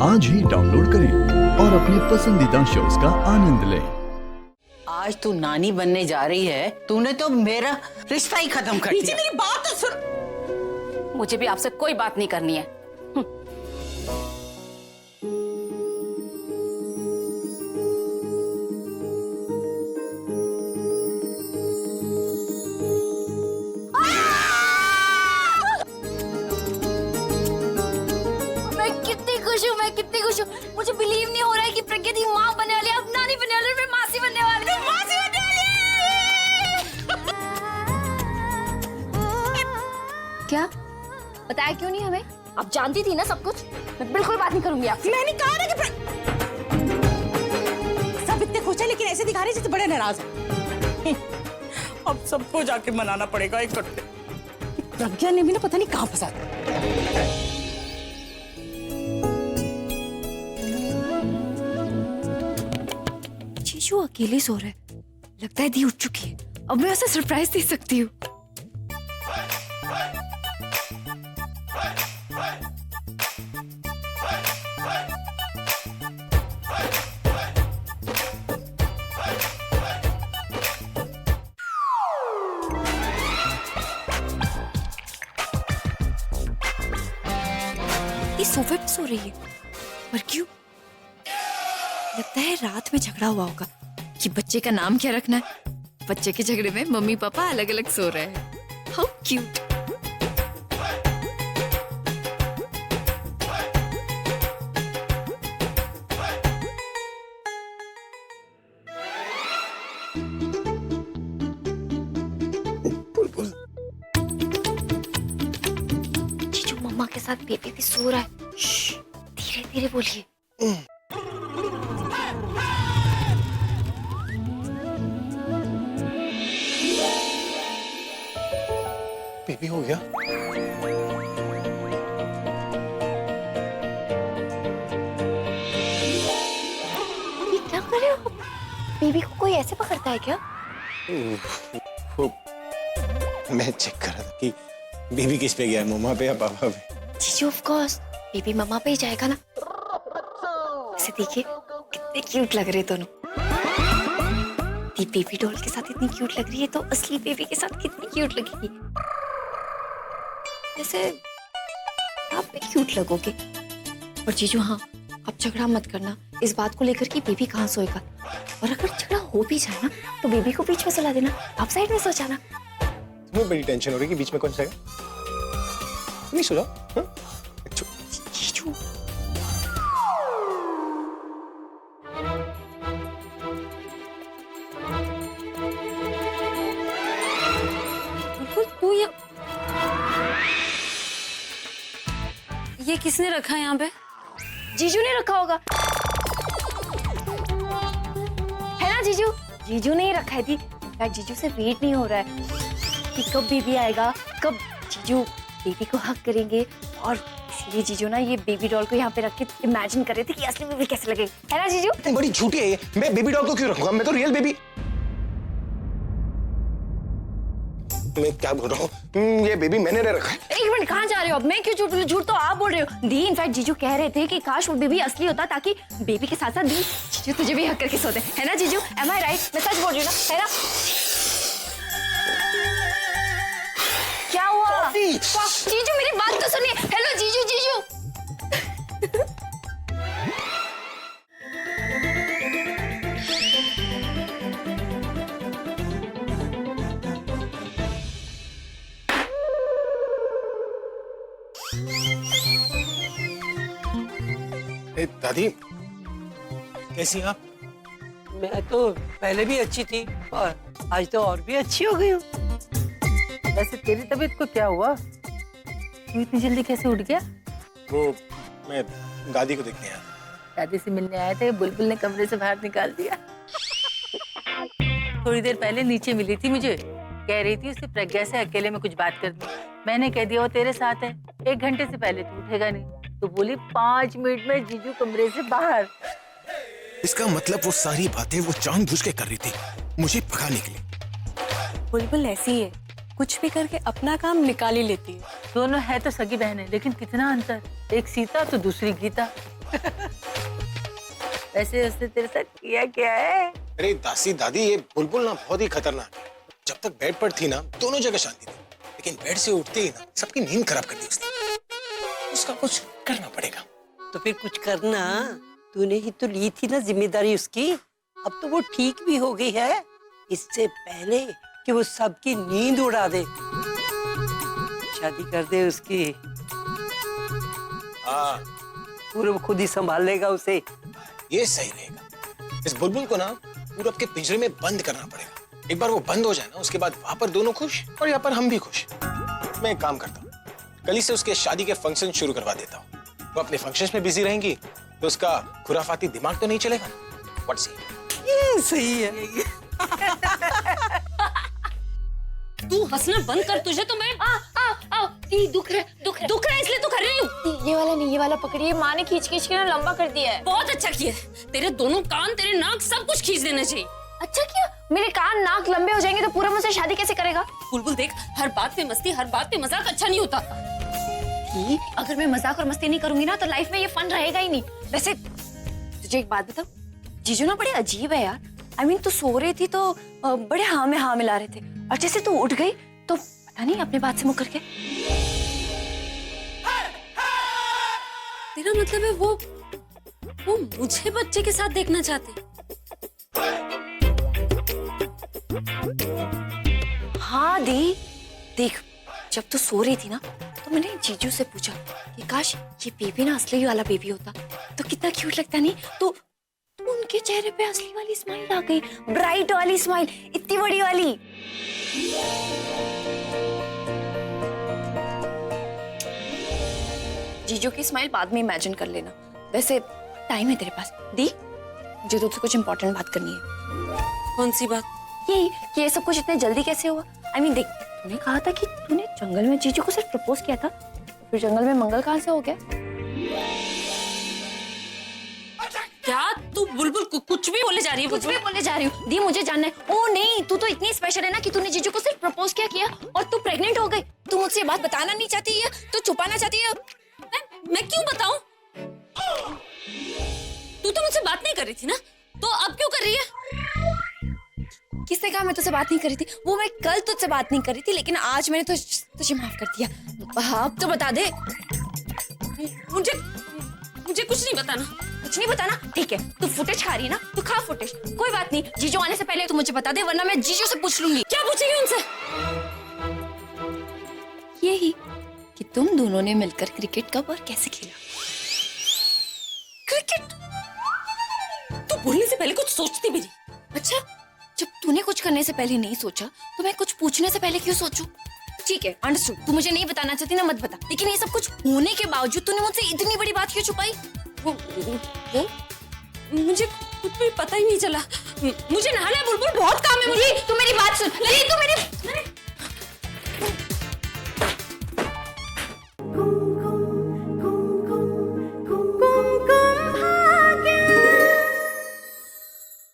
आज ही डाउनलोड करें और अपने पसंदीदा शोज का आनंद लें। आज तू नानी बनने जा रही है, तूने तो मेरा रिश्ता ही खत्म कर दिया। मेरी बात तो सुन। मुझे भी आपसे कोई बात नहीं करनी है। मैं कितनी खुश हूँ। मुझे बिलीव नहीं हो रहा है कि प्रज्ञा दी माँ बनने वाली है, अब नानी बनने वाली है, मैं मासी बनने वाली हूँ। मासी बनने वाली है। क्या बताया क्यों नहीं हमें? आप जानती थी ना सब कुछ। मैं बिल्कुल बात नहीं करूंगी आपसे। मैंने कहा ना कि सब इतने खुश है लेकिन ऐसे दिखा रहे जैसे बड़े नाराज हैं। अब सबको जाके मनाना पड़ेगा इकट्ठे। प्रज्ञा ने भी ना पता नहीं कहाँ फंसा दिया। जीजू अकेले सो रहे, लगता है दी उठ चुकी है। अब मैं उसे सरप्राइज दे सकती हूँ। ये सोफे पे सो रही है, पर क्यों? लगता है रात में झगड़ा हुआ होगा कि बच्चे का नाम क्या रखना है। बच्चे के झगड़े में मम्मी पापा अलग अलग सो रहे हैं। How cute. जीजू मम्मा के साथ बेबी भी सो रहा है। धीरे धीरे बोलिए। बेबी हो गया? ये क्या कर रहे हो? बेबी को कोई ऐसे पकड़ता है क्या? वो मैं चेक कर रहा था कि बेबी किस पे गया है, मम्मा पे या पापा पे। जीजू ऑफ कोर्स बेबी मम्मा पे ही जाएगा ना। ऐसे देखिए कितने क्यूट लग रहे दोनों। ये बेबी डॉल के साथ इतनी क्यूट लग रही है तो असली बेबी के साथ कितनी क्यूट लगेगी। वैसे आप भी क्यूट लगोगे। और जीजू हाँ, आप झगड़ा मत करना इस बात को लेकर कि बेबी कहाँ सोएगा। और अगर झगड़ा हो भी जाए ना तो बेबी को बीच में सुला देना, आप साइड में सो जाना। तुम्हें बड़ी टेंशन हो रही है कि बीच में कौन सोएगा? नहीं सो जाओ। हाँ? जीजू तू ये किसने रखा है यहाँ पे? जीजू ने रखा होगा, है ना जीजू? जीजू ने ही रखा है थी। जीजू से वेट नहीं हो रहा है कि कब बेबी आएगा, कब जीजू बेबी को हक करेंगे। और इसीलिए जीजू ना ये बेबी डॉल को यहाँ पे रख के इमेजिन कर रहे थे कि असली बेबी कैसे लगेगी, है ना जीजू? तुम बड़ी झूठी है ये। मैं बेबी डॉल को क्यों रखूंगा? मैं तो रियल बेबी। मैं क्या बोल रहा हूँ? ये बेबी मैंने नहीं रखा है। एक मिनट, कहाँ जा रहे हो अब? मैं क्यों झूठ बोलूं? झूठ तो आप बोल रहे हो। दी इनफैक्ट जीजू कह रहे थे कि काश वो बेबी असली होता ताकि बेबी के साथ साथ दी जीजू तुझे भी हक करके सोते, है ना जीजू? एम आई राइट? मैं सच बोल रही हूँ ना, है ना? क्या हुआ? जीजू मेरी बात तो सुनिए। हेलो जीजू, जीजू दादी कैसी हैं आप? मैं तो पहले भी अच्छी थी और आज तो और भी अच्छी हो गई हूँ। वैसे तेरी तबीयत को क्या हुआ? तू इतनी जल्दी कैसे उठ गया? वो मैं दादी को देखने आया। दादी से मिलने आए थे, बुलबुल ने कमरे से बाहर निकाल दिया। थोड़ी देर पहले नीचे मिली थी मुझे, कह रही थी उससे प्रज्ञा से अकेले में कुछ बात करनी। मैंने कह दिया वो तेरे साथ है, 1 घंटे से पहले तू उठेगा नहीं। तो बोली 5 मिनट में जीजू कमरे से बाहर। इसका मतलब वो सारी बातें वो जानबूझ के कर रही थी मुझे भगाने के लिए। बुलबुल ऐसी है, कुछ भी करके अपना काम निकाल ही लेती है। दोनों है तो सगी बहनें, लेकिन कितना अंतर, एक सीता तो दूसरी गीता। वैसे उसने तेरे साथ किया क्या है? अरे दासी दादी, ये बुलबुल ना बहुत ही खतरनाक है। जब तक बेड पर थी ना दोनों जगह शांति थी, लेकिन बेड से उठते ही ना सबकी नींद खराब कर दी उसने। उसका कुछ करना पड़ेगा। तो फिर कुछ करना, तूने ही तो ली थी ना जिम्मेदारी उसकी। अब तो वो ठीक भी हो गई है, इससे पहले कि वो सबकी नींद उड़ा दे। शादी कर दे उसकी, हाँ पूरब खुद ही संभाल लेगा उसे। ये सही रहेगा। इस बुलबुल को ना पूरब के पिंजरे में बंद करना पड़ेगा। एक बार वो बंद हो जाए ना, उसके बाद वहां पर दोनों खुश और यहाँ पर हम भी खुश। मैं एक काम करता हूँ, कल ही से उसके शादी के फंक्शन शुरू करवा देता हूँ। वो अपने फंक्शंस में बिजी रहेंगी तो उसका खुराफाती दिमाग तो नहीं चलेगा ना। व्हाट सी? ये सही है। तू हंसना बंद कर, तुझे तो मैं दुख रहा है इसलिए तो कर रही हूँ। ये वाला नहीं, ये वाला पकड़िए। माँ ने खींच खींच के ना लंबा कर दिया है। बहुत अच्छा किया, तेरे दोनों कान, तेरे नाक, सब कुछ खींच देना चाहिए। अच्छा किया, मेरे कान नाक लंबे हो जाएंगे तो पूरा मुझसे शादी कैसे करेगा? बुलबुल देख, हर बात पे मस्ती, हर बात पे मजाक अच्छा नहीं होता। अगर मैं मजाक और मस्ती नहीं करूंगी ना तो लाइफ में ये फन रहेगा ही नहीं। वैसे तुझे एक बात बताऊं, जीजू ना बड़े अजीब है यार। I mean, तू सो रही थी तो बड़े हाँ में हाँ मिला रहे थे, और जैसे तू उठ गई तो पता नहीं अपने बात से मुकर के। तेरा मतलब है वो मुझे बच्चे के साथ देखना चाहते? हाँ दी, देख जब तू सो रही थी ना तो मैंने जीजू से पूछा कि काश ये बेबी ना असली वाला बेबी होता तो कितना क्यूट लगता। नहीं तो उनके चेहरे पे असली वाली स्माइल आ गई, ब्राइट वाली स्माइल, इतनी बड़ी वाली। जीजू की स्माइल बाद में इमेजिन कर लेना। वैसे टाइम है तेरे पास दी, मुझे तुझसे कुछ इंपॉर्टेंट बात करनी है। कौन सी बात? यही कि ये सब कुछ इतने जल्दी कैसे हुआ? I mean, देख तूने कहा था कि तूने जंगल में जीजू को सिर्फ प्रपोज किया था, फिर जंगल में मंगल कहाँ से हो गया? क्या तू बुलबुल कुछ भी बोले जा रही है? कुछ भी बोले जा रही हूँ दी, मुझे जानना है। ओ नहीं, तू तो इतनी स्पेशल है ना कि तूने जीजू को सिर्फ प्रपोज किया और तू प्रेग्नेंट हो गई। तू मुझसे ये बात बताना नहीं चाहती है, तू छुपाना चाहती है। मैं क्यों बताऊं? तू तो मुझसे बात नहीं कर रही थी ना, तो अब क्यों कर रही है? किसने कहा मैं तुझसे बात नहीं कर रही थी? वो मैं कल तुझसे बात नहीं कर रही थी, लेकिन आज मैंने तुझे माफ कर दिया। हाँ अब तो बता दे। मुझे कुछ नहीं बताना। कुछ नहीं बताना? ठीक है, तू फुटेज खा रही है ना, तू खा फुटेज, कोई बात नहीं। जीजू आने से पहले तू मुझे बता दे, वरना मैं जीजू से पूछ लूंगी। क्या पूछेगी उनसे? यही कि तुम दोनों ने मिलकर क्रिकेट कब और कैसे खेला। क्रिकेट? तू बोलने से पहले कुछ सोचती भी नहीं। अच्छा, जब तूने कुछ करने से पहले नहीं सोचा तो मैं कुछ पूछने से पहले क्यों सोचूं? ठीक है, अंडरस्टूड। तू मुझे नहीं बताना चाहती ना, मत बता। लेकिन ये सब कुछ होने के बावजूद तूने मुझसे इतनी बड़ी बात क्यों छुपाई? वो मुझे कुछ भी पता ही नहीं चला। मुझे नहाना है बुलबुल, बहुत काम है मुझे। तू मेरी बात सुन। तू मेरी